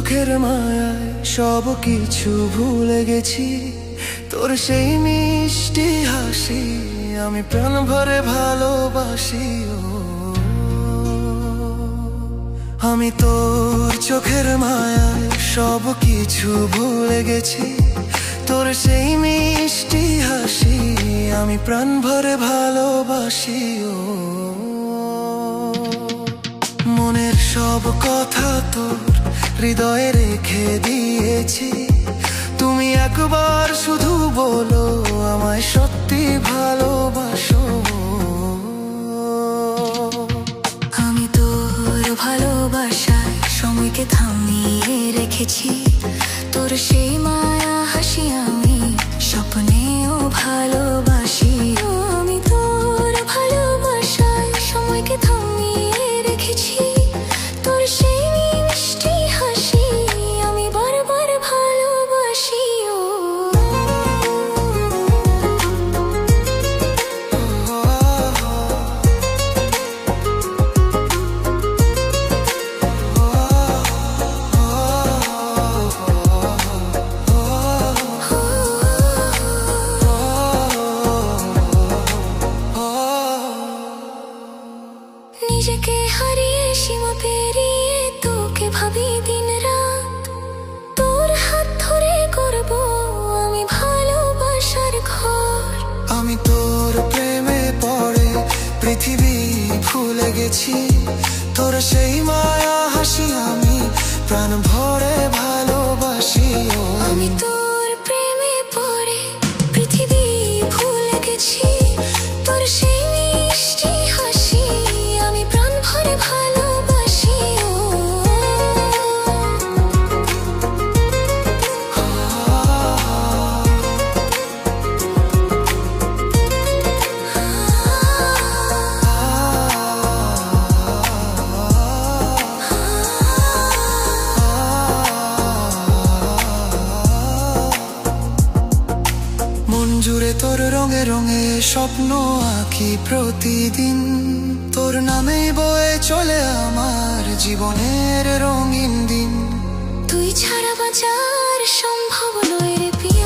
চোখের মায়ায় সব কিছু ভুলে গেছি। তোর সেই মিষ্টি হাসি আমি প্রাণ ভরে ভালোবাসি। আমি তোর চোখের মায়ায় সব কিছু ভুলে গেছি। তোর সেই মিষ্টি হাসি আমি প্রাণ ভরে ভালোবাসি। মনের সব কথা তোর হৃদয়ে রেখে দিয়েছি। তুমি একবার শুধু বলো আমায় সত্যি ভালোবাসো। আমি তোর ভালোবাসায় সময়কে থামিয়ে রেখেছি। তোর সেই মায়া হাসি আমি স্বপ্নেও ভালোবাসি। আমি তোর ভালোবাসায় সময়কে থামিয়ে রেখেছি। তোর সেই মিষ্টি হাসি আমি বারবার ভালোবাসি। নিজেকে হারিয়ে সীমা পেরিয়ে তোকে ভাবি দিন রাত। তোর হাত ধরে করব আমি ভালোবাসার ঘর। আমি তোর প্রেমে পড়ে পৃথিবী ভুলে গেছি। তোর সেই মায়া হাসি আমি প্রাণ ভরে ভালোবাসি। আমি তোর প্রেমে পড়ে পৃথিবী ভুলে গেছি। তোর সেই মিষ্টি হাসি আমি প্রাণ ভরে ভালোবাসি। মন জুড়ে তোর রঙে রঙে স্বপ্ন আঁকি প্রতিদিন। তোর নামে বয়ে চলে আমার জীবনের রঙিন দিন। তুই ছাড়া বাঁচার সম্ভব নয় রে প্রিয়।